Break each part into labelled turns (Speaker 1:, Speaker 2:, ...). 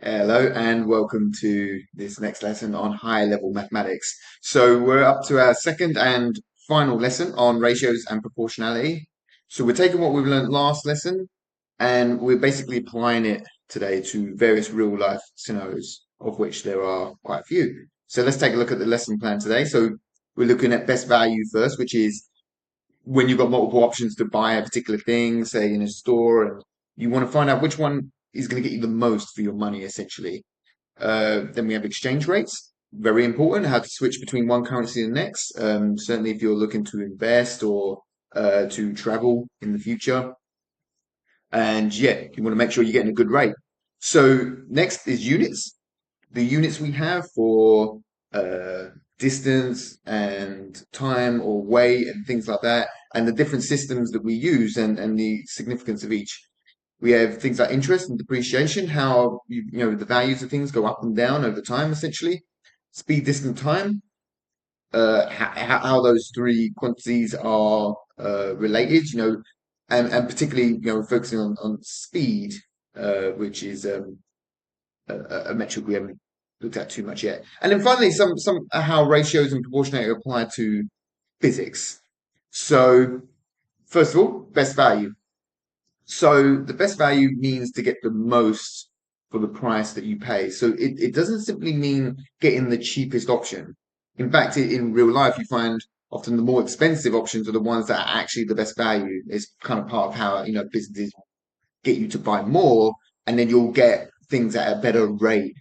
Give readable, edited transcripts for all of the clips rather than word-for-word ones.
Speaker 1: Hello and welcome to this next lesson on higher level mathematics. So we're up to our second and final lesson on ratios and proportionality. So we're taking what we've learned last lesson and we're basically applying it today to various real life scenarios, of which there are quite a few. So let's take a look at the lesson plan today. So we're looking at best value first, which is when you've got multiple options to buy a particular thing, say in a store, and you want to find out which one is going to get you the most for your money, essentially. Then we have exchange rates, very important, how to switch between one currency and the next. Certainly if you're looking to invest or to travel in the future. And yeah, you want to make sure you're getting a good rate. So next is units. The units we have for uh, distance and time or weight and things like that, and the different systems that we use and the significance of each. We have things like interest and depreciation, how the values of things go up and down over time, essentially. Speed, distance, time, how those three quantities are related, and particularly, focusing on speed, which is a metric we haven't looked at too much yet. And then finally, some how ratios and proportionality apply to physics. So first of all, best value. So the best value means to get the most for the price that you pay. So it doesn't simply mean getting the cheapest option. In fact, in real life, you find often the more expensive options are the ones that are actually the best value. It's kind of part of how, businesses get you to buy more, and then you'll get things at a better rate.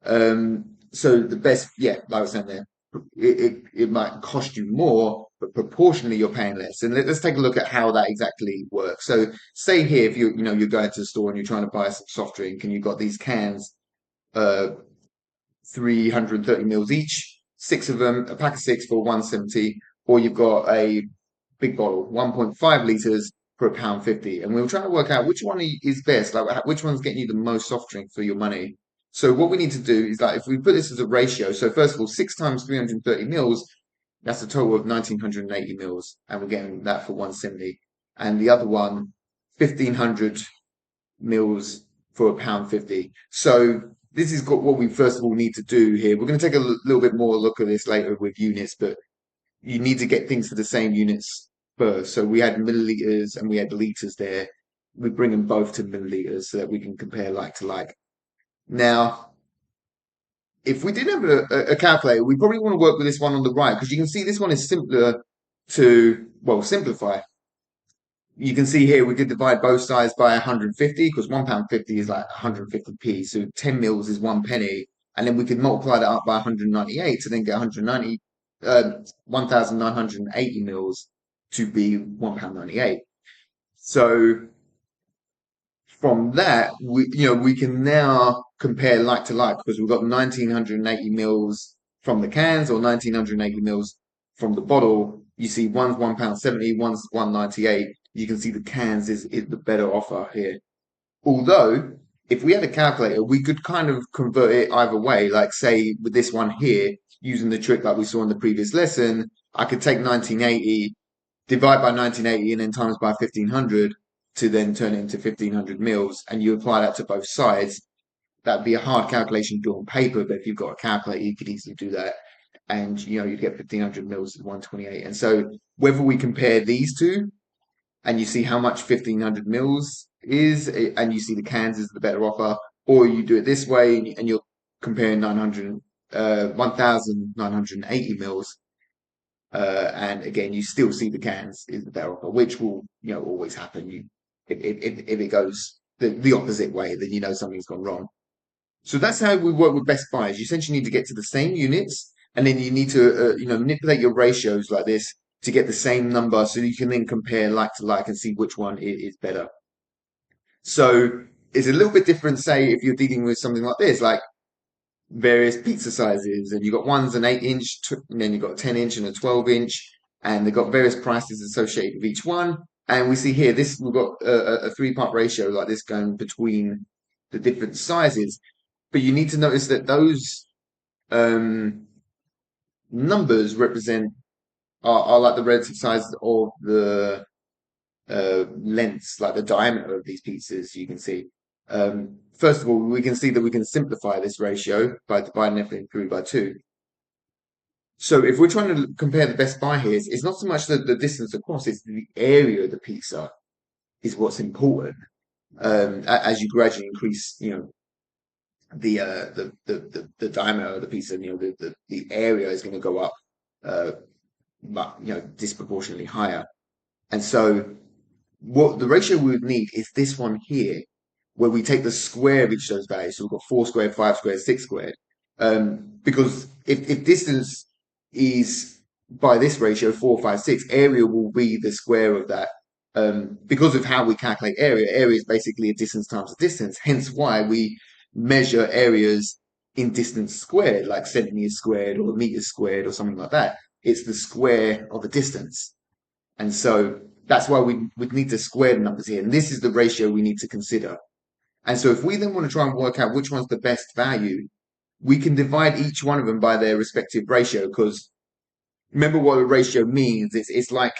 Speaker 1: So the best, yeah, like I was saying there, it might cost you more, but proportionally you're paying less. And let's take a look at how that exactly works. So say here, if you're going to the store and you're trying to buy some soft drink, and you've got these cans, uh, 330 mils each, six of them, a pack of six for 170, or you've got a big bottle, 1.5 liters for £1.50. And we were trying to work out which one is best, like which one's getting you the most soft drink for your money. So what we need to do is, like, if we put this as a ratio, so first of all, six times 330 mils, that's a total of 1980 mils, and we're getting that for 170. And the other one, 1500 mils for £1.50. So this is what we first of all need to do here. We're going to take a little bit more look at this later with units, but you need to get things to the same units first. So we had milliliters and we had liters there. We bring them both to milliliters so that we can compare like to like. Now, if we didn't have a calculator, we probably want to work with this one on the right, because you can see this one is simpler to, well, simplify. You can see here we could divide both sides by 150, because £1.50 is like 150p. So 10 mils is one penny. And then we could multiply that up by 198 to then get 190, 1,980 mils to be £1.98. So from that, we can now compare like to like, because we've got 1980 mils from the cans or 1980 mils from the bottle. You see one's £1.70, one's 198. You can see the cans is the better offer here. Although, if we had a calculator, we could kind of convert it either way. Like, say with this one here, using the trick like we saw in the previous lesson, I could take 1980, divide by 1980, and then times by 1500 to then turn it into 1500 mils. And you apply that to both sides. That'd be a hard calculation to do on paper, but if you've got a calculator, you could easily do that. And you get 1500 mils is 128. And so whether we compare these two and you see how much 1500 mils is, and you see the cans is the better offer, or you do it this way and you're comparing 1980 mils, and again, you still see the cans is the better offer, which will, always happen. If it goes the opposite way, then something's gone wrong. So that's how we work with best buys. You essentially need to get to the same units, and then you need to, manipulate your ratios like this to get the same number, so you can then compare like to like and see which one is better. So it's a little bit different, say, if you're dealing with something like this, like various pizza sizes, and you've got one's an 8 inch, and then you've got a 10 inch and a 12 inch, and they've got various prices associated with each one. And we see here, this we've got a three-part ratio like this going between the different sizes. But you need to notice that those um, numbers represent are like the relative size of the lengths, like the diameter of these pizzas, you can see. First of all, we can see that we can simplify this ratio by dividing everything through by 2. So if we're trying to compare the best buy here, it's not so much the distance across, it's the area of the pizza is what's important. As you gradually increase, the diameter of the pizza, the area is going to go up, uh, but disproportionately higher. And so what the ratio we would need is this one here, where we take the square of each of those values. So we've got 4 squared, 5 squared, 6 squared. Because if distance is by this ratio, 4, 5, 6, area will be the square of that. Because of how we calculate area, area is basically a distance times a distance. Hence why we measure areas in distance squared, like centimeters squared or meters squared or something like that. It's the square of a distance. And so that's why we would need to square the numbers here. And this is the ratio we need to consider. And so if we then want to try and work out which one's the best value, we can divide each one of them by their respective ratio. Because remember what a ratio means. It's like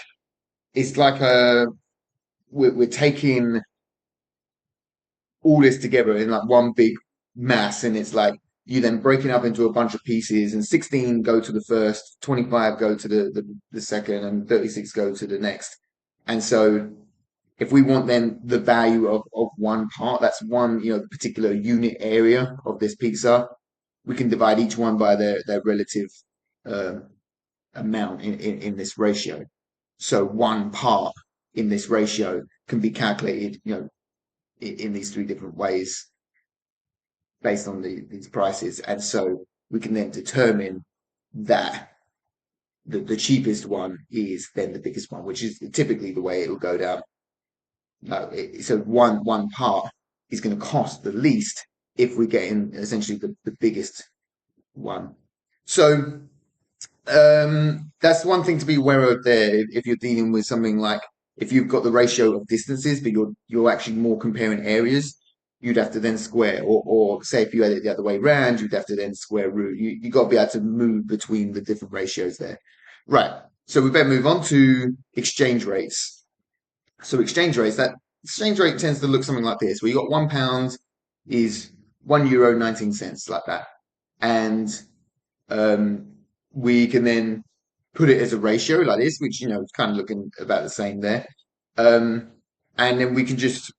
Speaker 1: we're taking all this together in like one big mass, and it's like you then break it up into a bunch of pieces, and 16 go to the first, 25 go to the second, and 36 go to the next. And so if we want then the value of one part, that's one, the particular unit area of this pizza, we can divide each one by their relative uh, amount in this ratio. So one part in this ratio can be calculated, in these three different ways based on these prices. And so we can then determine that the cheapest one is then the biggest one, which is typically the way it will go down. So one part is going to cost the least if we get in essentially the biggest one. So that's one thing to be aware of there. If you're dealing with something like if you've got the ratio of distances, but you're actually more comparing areas, you'd have to then square. Or say if you had it the other way around, you'd have to then square root. You got to be able to move between the different ratios there. Right. So we better move on to exchange rates. So that exchange rate tends to look something like this. Where you got £1 is €1 19 cents, like that, and um, we can then put it as a ratio like this, which is kind of looking about the same there, um, and then we can just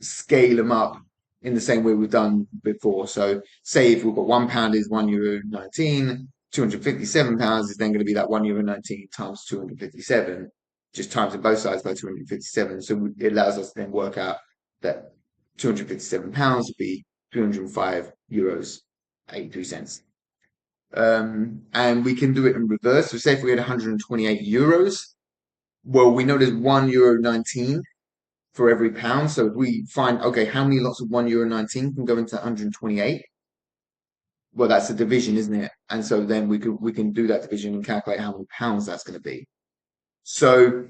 Speaker 1: scale them up in the same way we've done before. So say if we've got £1 is €1 19, £257 is then going to be that €1 19 times 257, just times in both sides by 257. So it allows us to then work out that £257 would be €305 83 cents. And we can do it in reverse. So say if we had €128, well, we know there's €1 19 for every pound. So if we find, okay, how many lots of €1 19 can go into 128? Well, that's a division, isn't it? And so then we can do that division and calculate how many pounds that's going to be. So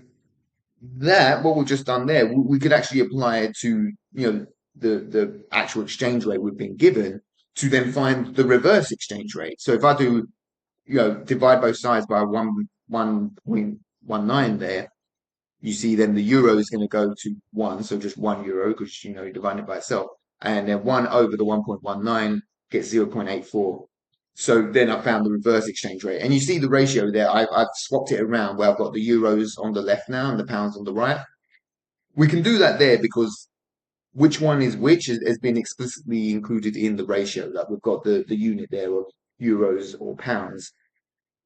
Speaker 1: that what we've just done there, we could actually apply it to the actual exchange rate we've been given to then find the reverse exchange rate. So if I do divide both sides by 1.19 there, you see then the euro is going to go to 1, so just €1 because you're dividing it by itself, and then 1 over the 1.19 gets 0.84. So then I found the reverse exchange rate, and you see the ratio there. I've swapped it around where I've got the euros on the left now and the pounds on the right. We can do that there because which one is which has been explicitly included in the ratio. Like we've got the unit there of euros or pounds.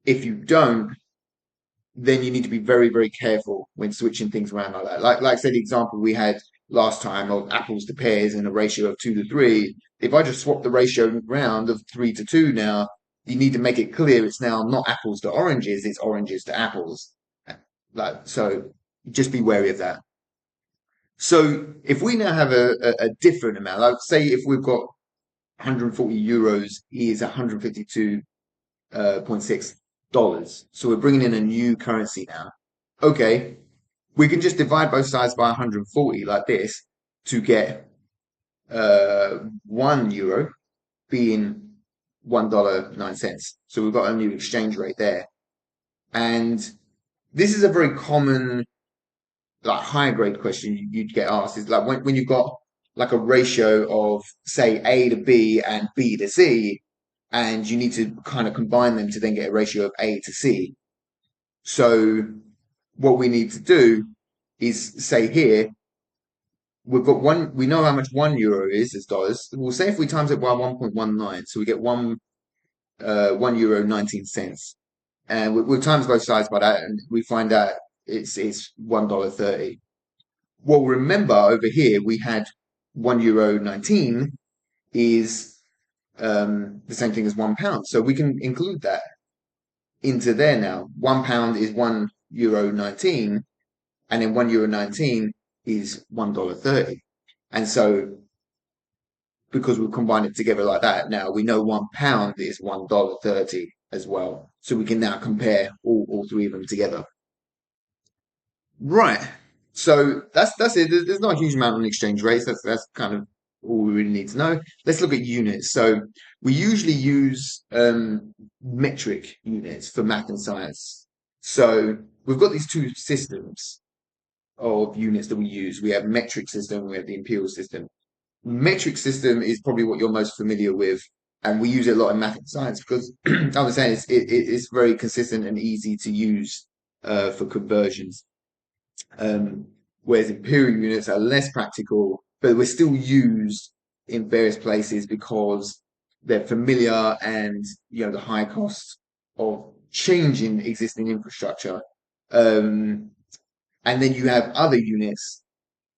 Speaker 1: If you don't, then you need to be very, very careful when switching things around like that. Like say the example we had last time of apples to pears in a ratio of 2 to 3. If I just swap the ratio around of 3 to 2 now, you need to make it clear it's now not apples to oranges, it's oranges to apples. Like so, just be wary of that. So if we now have a different amount, like say if we've got €140 is 152.6. So we're bringing in a new currency now. Okay, we can just divide both sides by 140 like this to get €1 being $1.09. So we've got a new exchange rate there. And this is a very common, like higher grade question you'd get asked is like when you've got like a ratio of, say, A to B and B to C, and you need to kind of combine them to then get a ratio of A to C. So what we need to do is say here, we've got one, we know how much €1 is as dollars. We'll say if we times it by 1.19, so we get €1 19 cents. And we'll times both sides by that, and we find out it's $1.30. Well, remember over here we had €1 19 is the same thing as £1. So we can include that into there now. £1 is €1 19, and then €1 19 is $1.30. And so because we've combined it together like that, now we know £1 is $1.30 as well. So we can now compare all three of them together. Right. So that's it. There's not a huge amount on exchange rates. That's kind of all we really need to know. Let's look at units. So we usually use metric units for math and science. So we've got these two systems of units that we use. We have metric system, we have the imperial system. Metric system is probably what you're most familiar with, and we use it a lot in math and science because I was saying it's very consistent and easy to use for conversions. Whereas imperial units are less practical, but we're still used in various places because they're familiar and the high cost of changing existing infrastructure. Um, and then you have other units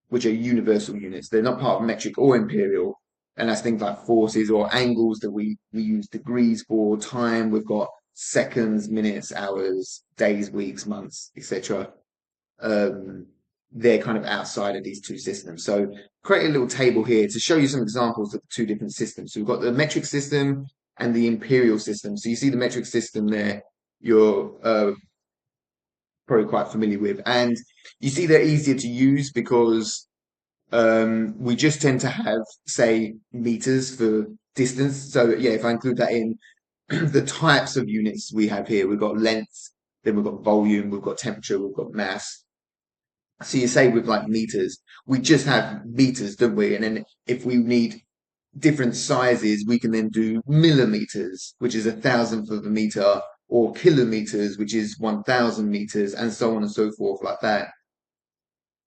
Speaker 1: which are universal units. They're not part of metric or imperial. And that's things like forces or angles that we use degrees for, time. We've got seconds, minutes, hours, days, weeks, months, etc. Um, they're kind of outside of these two systems. So create a little table here to show you some examples of the two different systems. So we've got the metric system and the imperial system. So you see the metric system there, you're probably quite familiar with. And you see they're easier to use because we just tend to have, say, meters for distance. So yeah, if I include that in the types of units we have here, we've got length, then we've got volume, we've got temperature, we've got mass. So you say with like meters, we just have meters, don't we? And then if we need different sizes, we can then do millimeters, which is 1,000th of a meter, or kilometers, which is 1,000 meters, and so on and so forth, like that,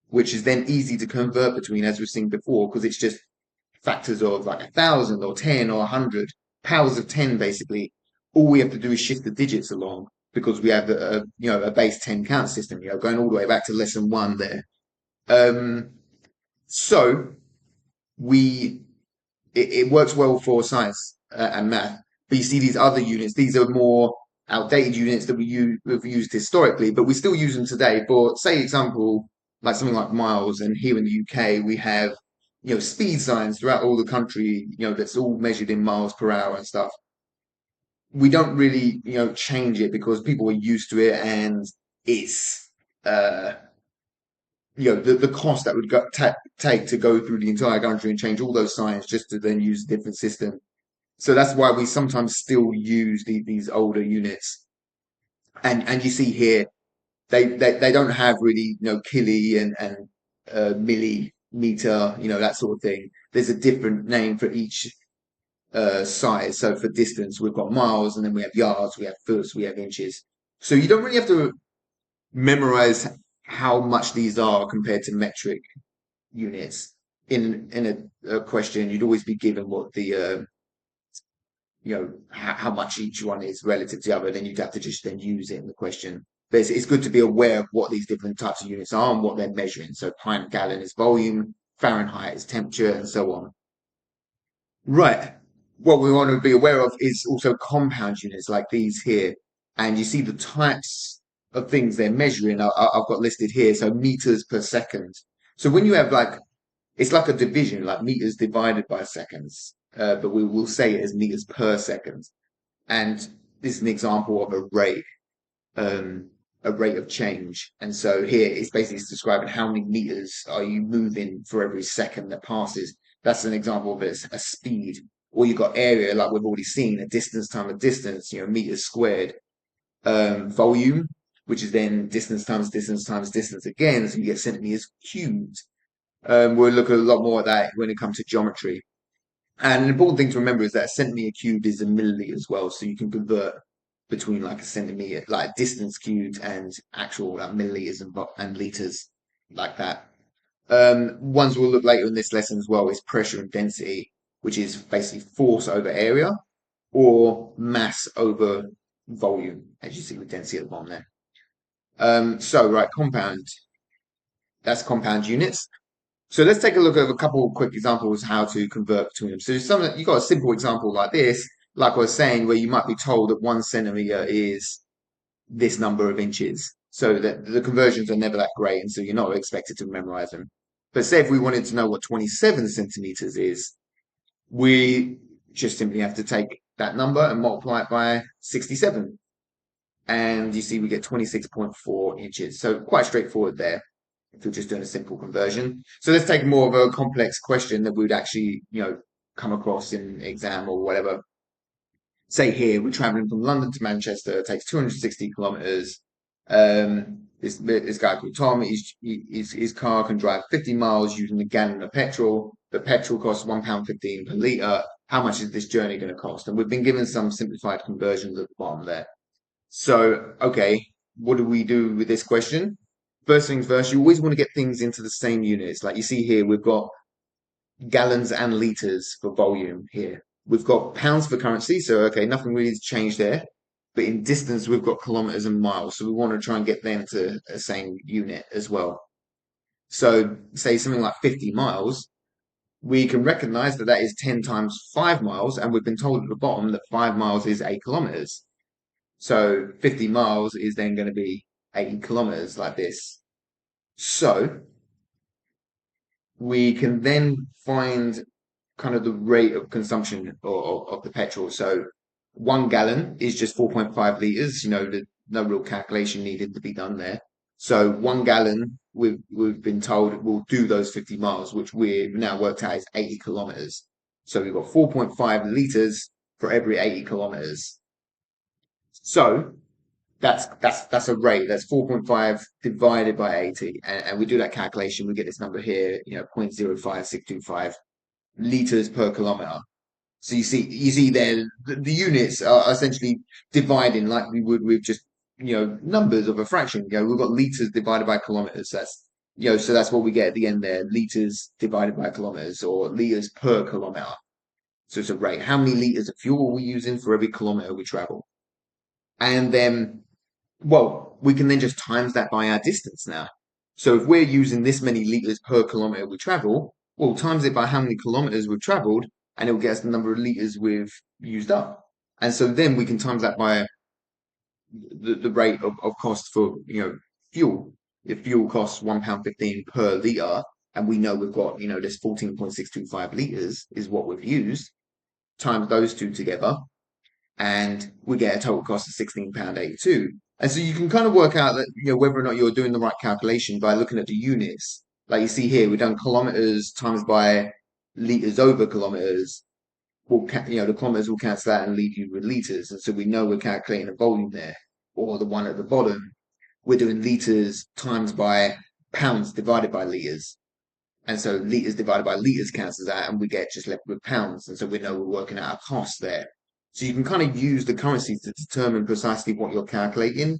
Speaker 1: which is then easy to convert between, as we've seen before, because it's just factors of like 1,000 or 10 or 100, powers of 10, basically. All we have to do is shift the digits along because we have a base 10 count system, going all the way back to lesson one there. So we it works well for science and math. But you see these other units, these are more outdated units that we've used historically, but we still use them today. For, say, example, like something like miles, and here in the UK we have, speed signs throughout all the country, that's all measured in miles per hour and stuff. We don't really, change it because people are used to it, and it's the cost that would take to go through the entire country and change all those signs just to then use a different system. So that's why we sometimes still use these older units. And you see here, they don't have really, killi and millimeter, that sort of thing. There's a different name for each size. So for distance, we've got miles, and then we have yards, we have foot, we have inches. So you don't really have to memorize how much these are compared to metric units. In a question, you'd always be given what the how much each one is relative to the other. Then you'd have to just then use it in the question. But it's good to be aware of what these different types of units are and what they're measuring. So pint gallon is volume, Fahrenheit is temperature, and so on. Right. What we want to be aware of is also compound units like these here. And you see the types of things they're measuring. I've got listed here. So meters per second. So when you have it's like a division, like meters divided by seconds, but we will say it as meters per second. And this is an example of a rate of change. And so here it's basically describing how many meters are you moving for every second that passes. That's an example of a speed. Or you've got area, like we've already seen, a distance times a distance, meters squared. Volume, which is then distance times distance times distance again, so you get centimeters cubed. We'll look a lot more at that when it comes to geometry. And an important thing to remember is that a centimeter cubed is a milliliter as well. So you can convert between like a centimeter, like distance cubed and actual like milliliters and liters like that. Ones we'll look later in this lesson as well is pressure and density, which is basically force over area or mass over volume, as you see with density at the bottom there. Right, compound. That's compound units. So let's take a look at a couple of quick examples how to convert between them. So you got a simple example like this, like I was saying, where you might be told that 1 centimeter is this number of inches. So that the conversions are never that great, and so you're not expected to memorize them. But say if we wanted to know what 27 centimeters is, we just simply have to take that number and multiply it by 67. And you see we get 26.4 inches. So quite straightforward there if you're just doing a simple conversion. So let's take more of a complex question that we would actually, come across in exam or whatever. Say here, we're traveling from London to Manchester. It takes 260 kilometers. This guy called Tom, his car can drive 50 miles using a gallon of petrol. The petrol costs £1.15 per litre. How much is this journey going to cost? And we've been given some simplified conversions at the bottom there. So, okay, what do we do with this question? First things first, you always want to get things into the same units. Like you see here, we've got gallons and liters for volume here. We've got pounds for currency, so okay, nothing really has changed there. But in distance, we've got kilometers and miles, so we want to try and get them to the same unit as well. So, say something like 50 miles, we can recognize that that is 10 times 5 miles, and we've been told at the bottom that 5 miles is 8 kilometers. So 50 miles is then going to be 80 kilometers like this. So we can then find kind of the rate of consumption of the petrol. So 1 gallon is just 4.5 liters. No real calculation needed to be done there. So 1 gallon, we've been told will do those 50 miles, which we've now worked out is 80 kilometers. So we've got 4.5 liters for every 80 kilometers. So that's a rate. That's 4.5 divided by 80. And we do that calculation, we get this number here, 0.05625 liters per kilometer. So you see there, the units are essentially dividing like we would with just, numbers of a fraction. We've got liters divided by kilometers. So that's what we get at the end there, liters divided by kilometers or liters per kilometer. So it's a rate. How many liters of fuel are we using for every kilometer we travel? And then well, we can then just times that by our distance now. So if we're using this many liters per kilometer we travel, well, times it by how many kilometers we've traveled, and it'll get us the number of liters we've used up. And so then we can times that by the rate of cost for, fuel. If fuel costs £1.15 per litre, and we know we've got, this 14.625 litres is what we've used, times those two together, and we get a total cost of £16.82. And so you can kind of work out that whether or not you're doing the right calculation by looking at the units. Like you see here, we've done kilometers times by liters over kilometers. The kilometers will cancel out and leave you with liters, and so we know we're calculating a volume there. Or the one at the bottom, we're doing liters times by pounds divided by liters. And so liters divided by liters cancels out, and we get just left with pounds. And so we know we're working out a cost there. So you can kind of use the currencies to determine precisely what you're calculating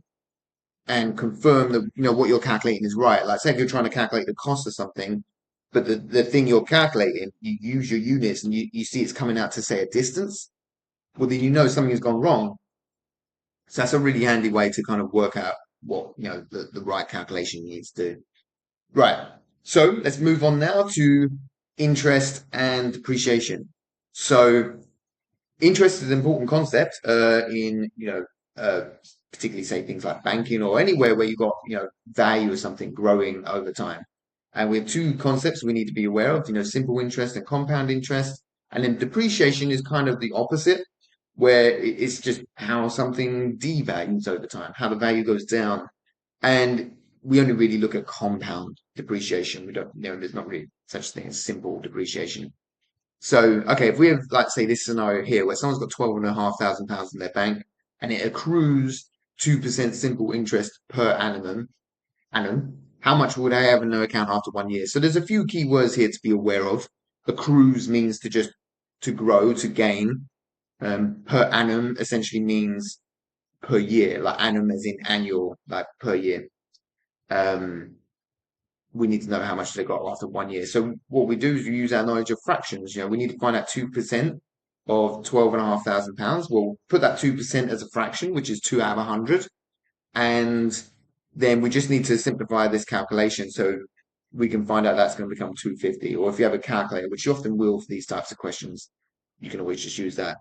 Speaker 1: and confirm that what you're calculating is right. Like say if you're trying to calculate the cost of something, but the thing you're calculating, you use your units and you see it's coming out to say a distance, well then something has gone wrong. So that's a really handy way to kind of work out what the right calculation needs to do. Right. So let's move on now to interest and depreciation. So interest is an important concept in particularly say things like banking or anywhere where you've got value of something growing over time. And we have two concepts we need to be aware of, simple interest and compound interest. And then depreciation is kind of the opposite, where it's just how something devalues over time, how the value goes down. And we only really look at compound depreciation. We don't, there's not really such thing as simple depreciation. So, okay, if we have, like, say, this scenario here where someone's got £12,500 in their bank and it accrues 2% simple interest per annum, How much would I have in their account after 1 year? So there's a few key words here to be aware of. Accrues means to grow, to gain. Per annum essentially means per year, like annum as in annual, like per year. Um, we need to know how much they got after 1 year. So what we do is we use our knowledge of fractions. We need to find out 2% of £12,500. We'll put that 2% as a fraction, which is 2 out of 100. And then we just need to simplify this calculation so we can find out that's going to become 250. Or if you have a calculator, which you often will for these types of questions, you can always just use that.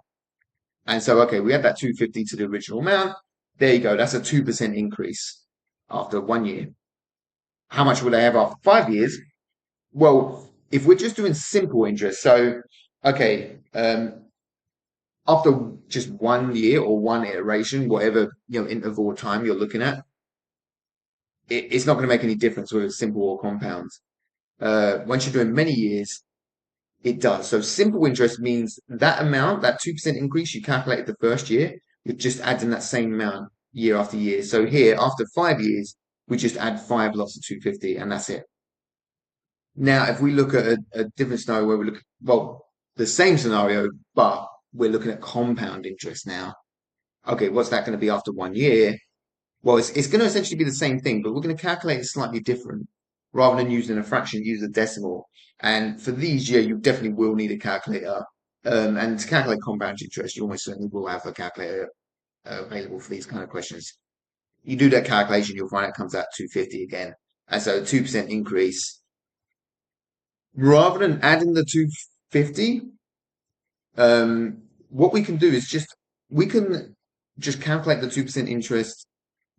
Speaker 1: And so, okay, we add that 250 to the original amount. There you go. That's a 2% increase after 1 year. How much would I have after 5 years? Well, if we're just doing simple interest, so okay, after just 1 year or one iteration, whatever interval of time you're looking at, it's not going to make any difference whether it's simple or compound. Once you're doing many years, it does. So simple interest means that amount, that 2% increase you calculated the first year, you're just adding that same amount year after year. So here, after 5 years, we just add five lots of 250, and that's it. Now, if we look at a different scenario where we look, well, the same scenario, but we're looking at compound interest now. Okay, what's that going to be after 1 year? Well, it's going to essentially be the same thing, but we're going to calculate it slightly different. Rather than using a fraction, use a decimal. And for these, yeah, you definitely will need a calculator. And to calculate compound interest, you almost certainly will have a calculator available for these kind of questions. You do that calculation, you'll find it comes out 250 again. And so a 2% increase. Rather than adding the 250, what we can do is we can just calculate the 2% interest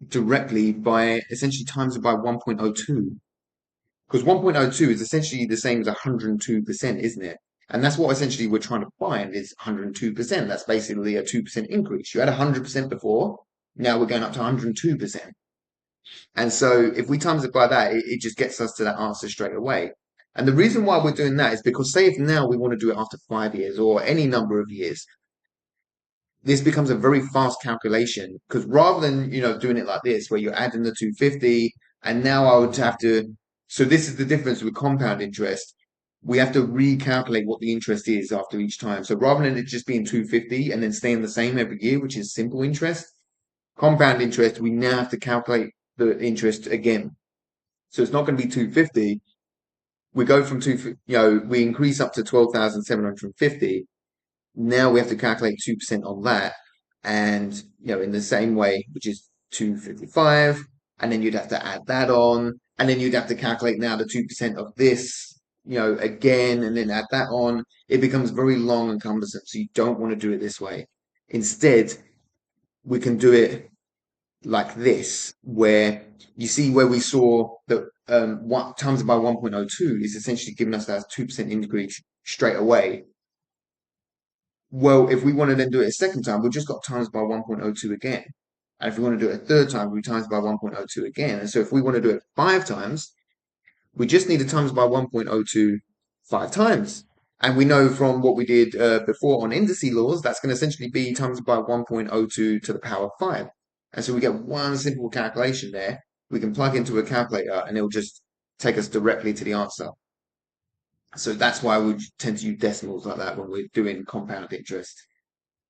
Speaker 1: directly by essentially times it by 1.02. Because 1.02 is essentially the same as 102%, isn't it? And that's what essentially we're trying to find is 102%. That's basically a 2% increase. You had 100% before, now we're going up to 102%. And so if we times it by that, it just gets us to that answer straight away. And the reason why we're doing that is because say if now we want to do it after 5 years or any number of years, this becomes a very fast calculation because rather than doing it like this where you're adding the 250 and now I would have to, so this is the difference with compound interest. We have to recalculate what the interest is after each time. So rather than it just being 250 and then staying the same every year, which is simple interest, compound interest, we now have to calculate the interest again. So it's not going to be 250. We go from we increase up to 12,750. Now we have to calculate 2% on that. And, in the same way, which is 255, and then you'd have to add that on, and then you'd have to calculate now the 2% of this, again, and then add that on. It becomes very long and cumbersome. So you don't want to do it this way. Instead, we can do it like this, where you see where we saw that what times by 1.02 is essentially giving us that 2% increase straight away. Well, if we want to then do it a second time, we've just got times by 1.02 again. And if we want to do it a third time, we times by 1.02 again. And so if we want to do it 5 times, we just need to times by 1.02 5 times. And we know from what we did before on indice laws, that's going to essentially be times by 1.02 to the power of 5. And so we get one simple calculation there. We can plug into a calculator and it'll just take us directly to the answer. So that's why we tend to use decimals like that when we're doing compound interest.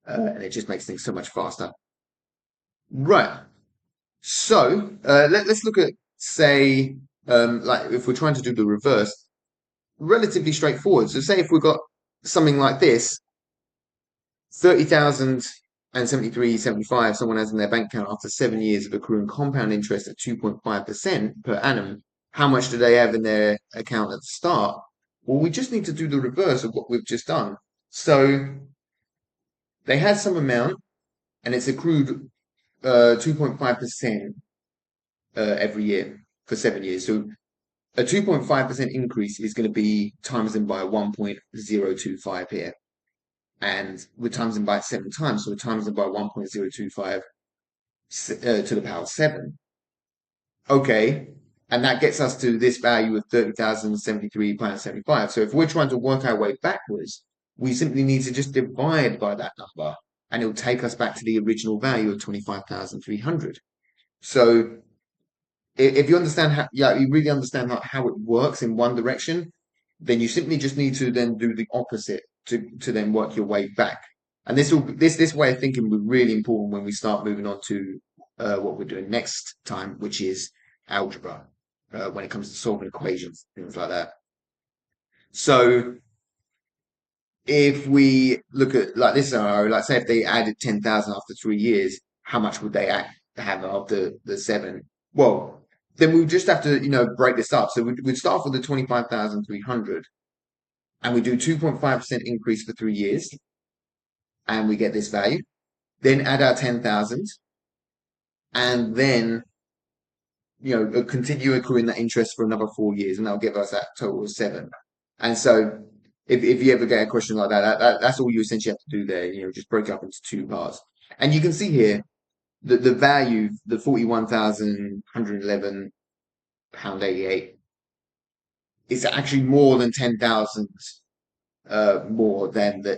Speaker 1: And it just makes things so much faster. Right. So let's look at, say, like if we're trying to do the reverse, relatively straightforward. So say if we've got something like this, 30,073.75 someone has in their bank account after 7 years of accruing compound interest at 2.5% per annum, how much do they have in their account at the start? Well, we just need to do the reverse of what we've just done. So they had some amount and it's accrued 2.5% every year for 7 years. So a 2.5% increase is going to be times them by 1.025 here. And we're times them by 7 times. So we're times them by 1.025 to the power 7. Okay. And that gets us to this value of 30,073.75. So if we're trying to work our way backwards, we simply need to just divide by that number and it'll take us back to the original value of 25,300. So if you understand how, yeah, you really understand how it works in one direction, then you simply just need to then do the opposite to then work your way back. And this way of thinking will be really important when we start moving on to what we're doing next time, which is algebra, when it comes to solving equations, things like that. So if we look at like this scenario, like say if they added 10,000 after 3 years, how much would they have after the seven? Well, then we would just have to, break this up. So we'd start with the 25,300 and we do 2.5% increase for 3 years and we get this value. Then add our 10,000 and then, continue accruing that interest for another 4 years and that'll give us that total of seven. And so if you ever get a question like that's all you essentially have to do there. Just break it up into two parts. And you can see here that the value, the 41,111 pound 88, is actually more than 10,000 more than the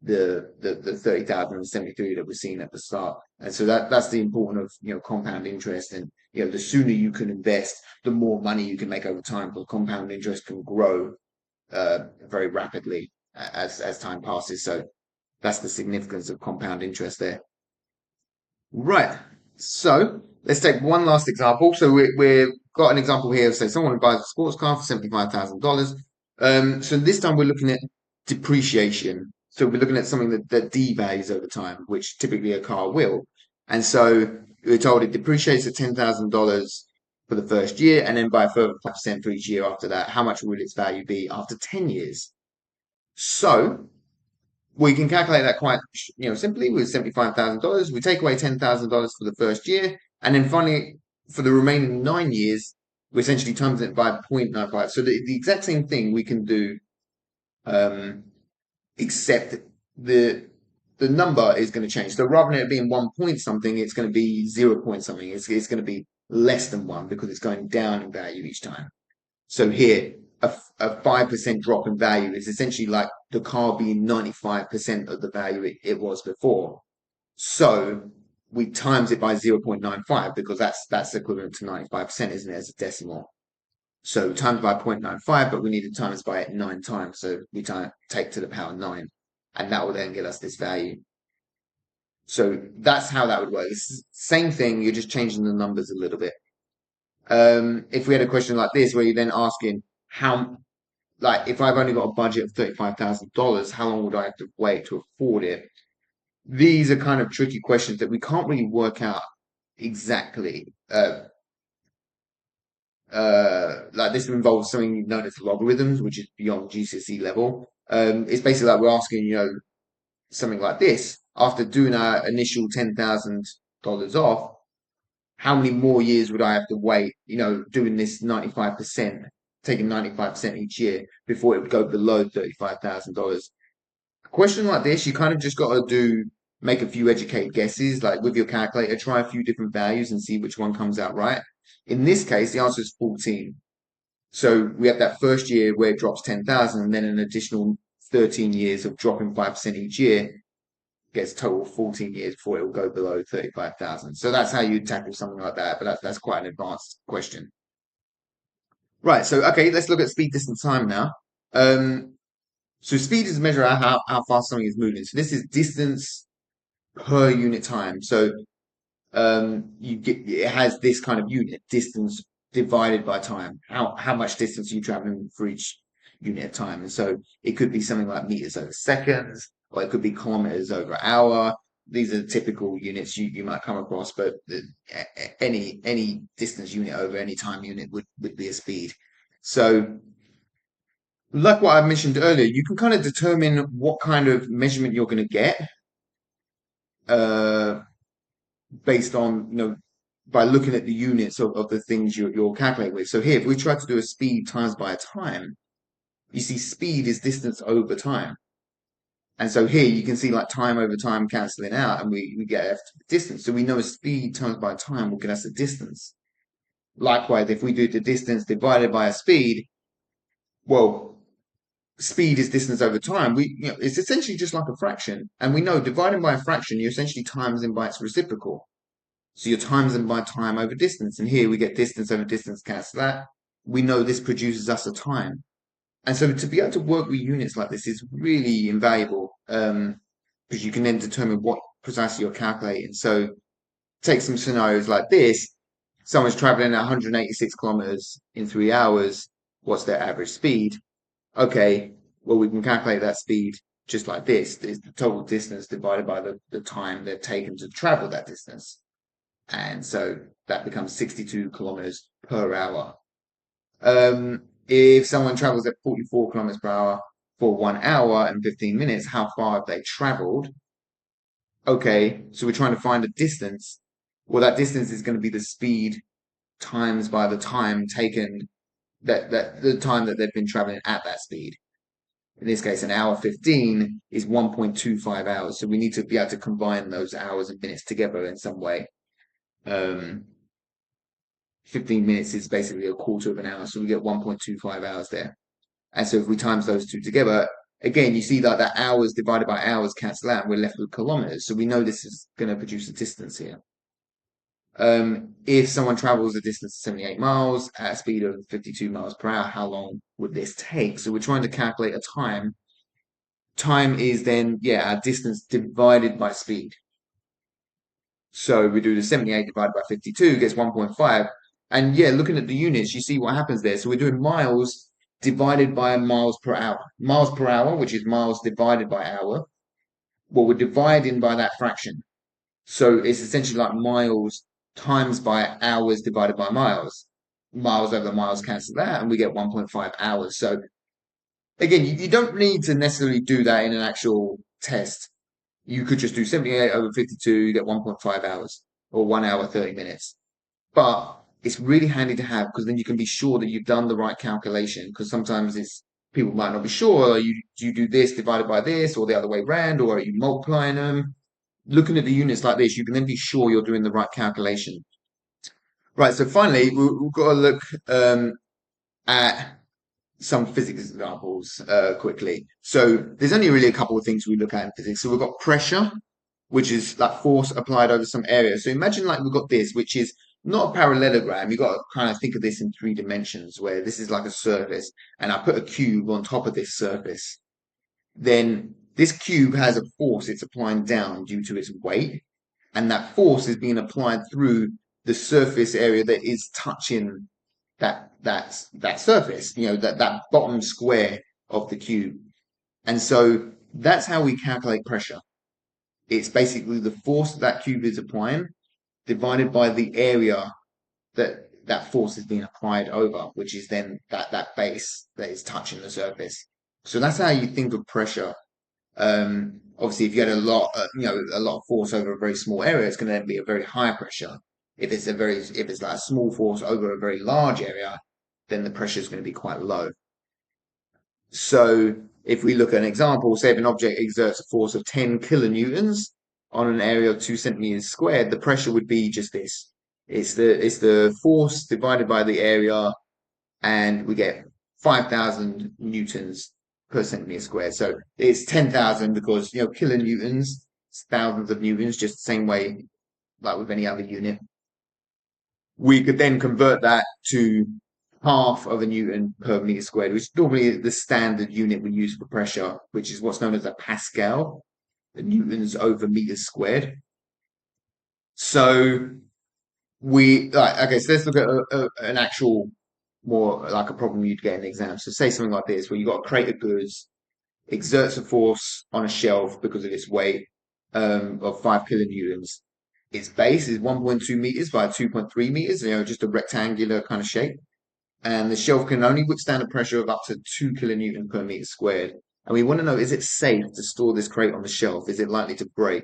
Speaker 1: 30,073 that we're seeing at the start. And so that's the importance of compound interest. And the sooner you can invest, the more money you can make over time, because compound interest can grow very rapidly as time passes. So that's the significance of compound interest there. Right. So let's take one last example. So we've got an example here of, say, someone who buys a sports car for $75,000. So this time we're looking at depreciation. So we're looking at something that devalues over time, which typically a car will. And so we're told it depreciates at $10,000 for the first year, and then by a further 5% for each year after that. How much will its value be after 10 years? So we can calculate that quite, simply with $75,000. We take away $10,000 for the first year, and then finally, for the remaining 9 years, we essentially times it by 0.95. So the exact same thing we can do, except the the number is going to change. So rather than it being 1 point something, it's going to be 0 point something. It's going to be less than one because it's going down in value each time. So here, a 5% drop in value is essentially like the car being 95% of the value it was before. So we times it by 0.95 because that's equivalent to 95%, isn't it, as a decimal? So times by 0.95, but we need to times by it 9 times. So we take to the power 9, and that will then get us this value. So that's how that would work. It's the same thing, you're just changing the numbers a little bit. If we had a question like this, where you're then asking how, like, if I've only got a budget of $35,000, how long would I have to wait to afford it? These are kind of tricky questions that we can't really work out exactly. Like this involves something known as logarithms, which is beyond GCSE level. It's basically like we're asking, something like this. After doing our initial $10,000 off, how many more years would I have to wait, doing this 95%, taking 95% each year before it would go below $35,000? A question like this, you kind of just got to make a few educated guesses, like with your calculator, try a few different values and see which one comes out right. In this case, the answer is 14. So we have that first year where it drops 10,000 and then an additional 13 years of dropping 5% each year gets total 14 years before it will go below 35,000. So that's how you tackle something like that. But that's quite an advanced question. Right. So, okay, let's look at speed, distance, time now. So speed is a measure of how fast something is moving. So this is distance per unit time. So it has this kind of unit, distance divided by time. How much distance are you traveling for each unit of time? And so it could be something like meters over seconds, or it could be kilometers over hour. These are typical units you might come across, but any distance unit over any time unit would be a speed. So like what I mentioned earlier, you can kind of determine what kind of measurement you're going to get uh, based on, by looking at the units of the things you're calculating with. So here, if we try to do a speed times by a time, you see speed is distance over time. And so here you can see like time over time cancelling out and we get a distance. So we know a speed times by time will get us a distance. Likewise, if we do the distance divided by a speed, well, speed is distance over time. It's essentially just like a fraction. And we know dividing by a fraction, you essentially times in by its reciprocal. So you're times them by time over distance. And here we get distance over distance cancel that. We know this produces us a time. And so to be able to work with units like this is really invaluable because you can then determine what precisely you're calculating. So take some scenarios like this. Someone's traveling at 186 kilometers in 3 hours. What's their average speed? Okay, well, we can calculate that speed just like this. Is the total distance divided by the time they've taken to travel that distance. And so that becomes 62 kilometers per hour. If someone travels at 44 kilometers per hour for 1 hour and 15 minutes, how far have they traveled? Okay, so we're trying to find a distance. Well, that distance is going to be the speed times by the time taken that the time that they've been traveling at that speed. In this case, an hour 15 is 1.25 hours. So we need to be able to combine those hours and minutes together in some way. 15 minutes is basically a quarter of an hour. So we get 1.25 hours there. And so if we times those two together, again, you see that hours divided by hours cancel out and we're left with kilometers. So we know this is going to produce a distance here. If someone travels a distance of 78 miles at a speed of 52 miles per hour, how long would this take? So we're trying to calculate a time. Time is then, yeah, our distance divided by speed. So we do the 78 divided by 52 gets 1.5. And yeah, looking at the units, you see what happens there. So we're doing miles divided by miles per hour. Miles per hour, which is miles divided by hour. Well, we're dividing by that fraction. So it's essentially like miles times by hours divided by miles. Miles over miles cancel that, and we get 1.5 hours. So again, you don't need to necessarily do that in an actual test. You could just do 78 over 52, you get 1.5 hours or 1 hour, 30 minutes. But it's really handy to have because then you can be sure that you've done the right calculation because sometimes it's people might not be sure. Do you do this divided by this or the other way around or are you multiplying them? Looking at the units like this, you can then be sure you're doing the right calculation. Right, so finally, we've got to look at some physics examples quickly. So there's only really a couple of things we look at in physics. So we've got pressure, which is like force applied over some area. So imagine like we've got this, which is not a parallelogram. You've got to kind of think of this in 3 dimensions, where this is like a surface, and I put a cube on top of this surface. Then this cube has a force it's applying down due to its weight, and that force is being applied through the surface area that is touching that surface, that bottom square of the cube. And so that's how we calculate pressure. It's basically the force that cube is applying divided by the area that force is being applied over, which is then that base that is touching the surface. So that's how you think of pressure. Obviously, if you had a lot of force over a very small area, it's going to be a very high pressure. If it's like a small force over a very large area, then the pressure is going to be quite low. So if we look at an example, say if an object exerts a force of 10 kilonewtons on an area of 2 centimeters squared, the pressure would be just this. It's the force divided by the area, and we get 5,000 newtons per centimeter squared. So it's 10,000 because kilonewtons, thousands of newtons, just the same way like with any other unit. We could then convert that to half of a newton per meter squared, which is normally the standard unit we use for pressure, which is what's known as a Pascal, the newtons over meters squared. So okay, so let's look at an actual more like a problem you'd get in the exam. So say something like this, where you've got a crate of goods, exerts a force on a shelf because of its weight of 5 kilonewtons. Its base is 1.2 meters by 2.3 meters, just a rectangular kind of shape. And the shelf can only withstand a pressure of up to 2 kilonewton per meter squared. And we want to know, is it safe to store this crate on the shelf? Is it likely to break?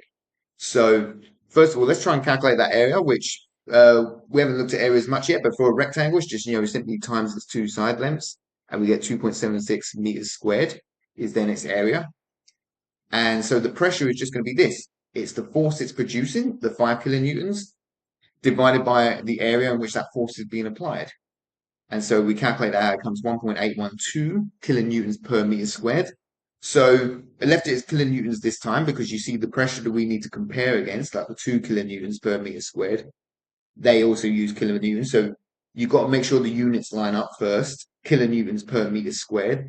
Speaker 1: So first of all, let's try and calculate that area, which we haven't looked at areas much yet, but for a rectangle, it's just, simply times its two side lengths, and we get 2.76 meters squared is then its area. And so the pressure is just going to be this. It's the force it's producing, the 5 kilonewtons, divided by the area in which that force is being applied. And so we calculate that it comes 1.812 kilonewtons per meter squared. So I left it as kilonewtons this time because you see the pressure that we need to compare against, like the 2 kilonewtons per meter squared, they also use kilonewtons. So you've got to make sure the units line up first. Kilonewtons per meter squared.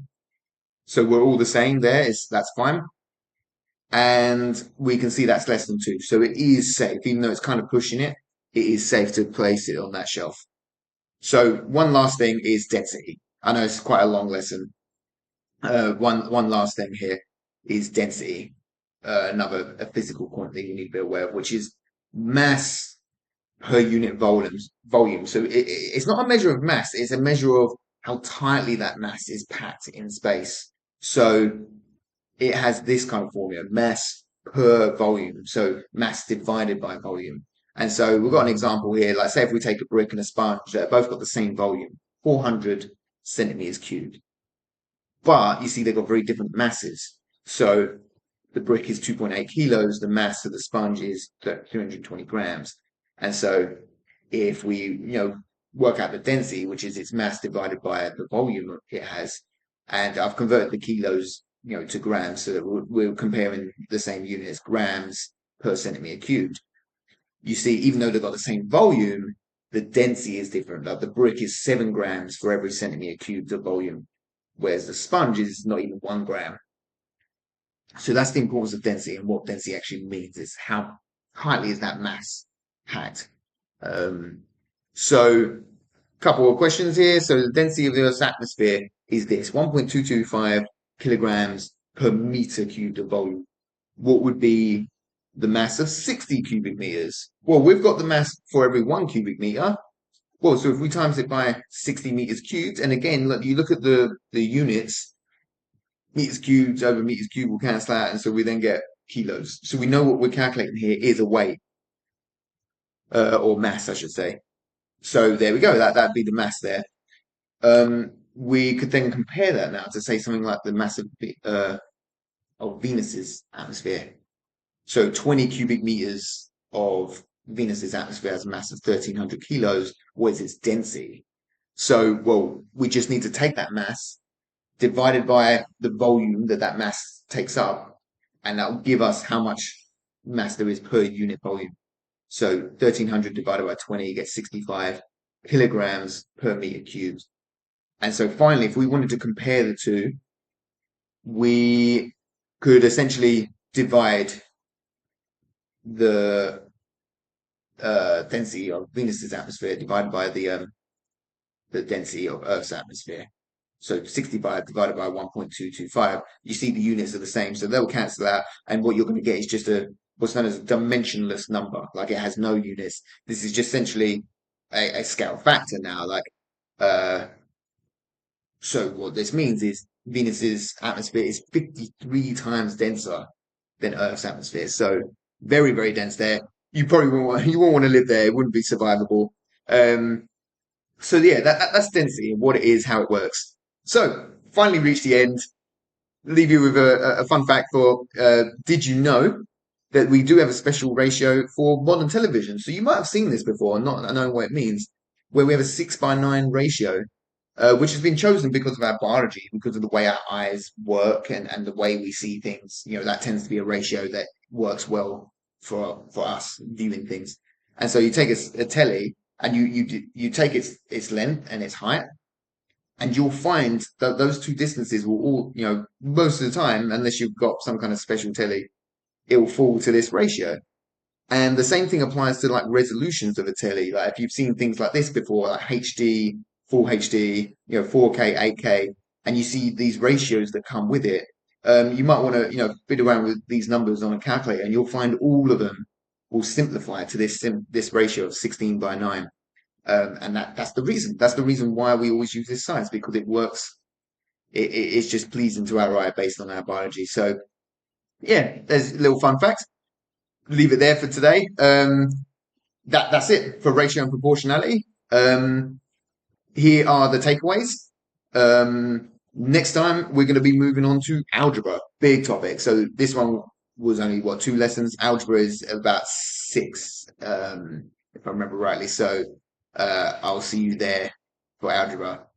Speaker 1: So we're all the same there. That's fine. And we can see that's less than 2. So it is safe, even though it's kind of pushing it, it is safe to place it on that shelf. So one last thing is density. I know it's quite a long lesson. One last thing here is density. Another a physical quantity you need to be aware of, which is mass per unit volume. So it's not a measure of mass, it's a measure of how tightly that mass is packed in space. So it has this kind of formula, mass per volume. So mass divided by volume. And so we've got an example here, like say if we take a brick and a sponge, they've both got the same volume, 400 centimeters cubed. But you see they've got very different masses. So the brick is 2.8 kilos, the mass of the sponge is 320 grams. And so if we, work out the density, which is its mass divided by the volume it has, and I've converted the kilos, to grams, so that we're comparing the same unit as grams per centimeter cubed. You see, even though they've got the same volume, the density is different. Like the brick is 7 grams for every centimeter cubed of volume, whereas the sponge is not even 1 gram. So that's the importance of density, and what density actually means is how tightly is that mass packed. So couple of questions here. So the density of the Earth's atmosphere is this, 1.225 kilograms per meter cubed of volume. What would be the mass of 60 cubic meters? Well, we've got the mass for every 1 cubic meter. Well, so if we times it by 60 meters cubed, and again, look, you look at the units, meters cubed over meters cubed will cancel out, and so we then get kilos. So we know what we're calculating here is a weight, or mass, I should say. So there we go. That'd be the mass there. We could then compare that now to say something like the mass of Venus's atmosphere. So 20 cubic meters of Venus's atmosphere has a mass of 1,300 kilos. What is its density? So, well, we just need to take that mass divided by the volume that mass takes up, and that will give us how much mass there is per unit volume. So 1,300 divided by 20, you get 65 kilograms per meter cubed. And so finally, if we wanted to compare the two, we could essentially divide the density of Venus's atmosphere divided by the density of Earth's atmosphere. So 65 divided by 1.225, you see the units are the same, so they'll cancel out. And what you're going to get is just what's known as a dimensionless number, like it has no units. This is just essentially a scale factor now. So what this means is Venus's atmosphere is 53 times denser than Earth's atmosphere. So very, very dense there. You probably won't want to live there. It wouldn't be survivable. Um, so yeah, that's density and what it is, how it works. So finally reached the end. Leave you with a fun fact for did you know that we do have a special ratio for modern television? So you might have seen this before and not knowing what it means, where we have a 6:9 ratio, which has been chosen because of our biology, because of the way our eyes work and the way we see things. That tends to be a ratio that works well for us viewing things. And so you take a telly and you take its length and its height, and you'll find that those two distances will all, most of the time, unless you've got some kind of special telly, it will fall to this ratio. And the same thing applies to like resolutions of a telly. Like if you've seen things like this before, like HD, full HD, 4K, 8K, and you see these ratios that come with it, you might want to, fiddle around with these numbers on a calculator, and you'll find all of them will simplify to this ratio of 16:9. And that's the reason. That's the reason why we always use this size, because it works. It's just pleasing to our eye based on our biology. So yeah, there's a little fun fact. Leave it there for today. That's it for ratio and proportionality. Here are the takeaways. Next time we're going to be moving on to algebra, big topic. So this one was only 2 lessons. Algebra is about 6, if I remember rightly. So I'll see you there for algebra.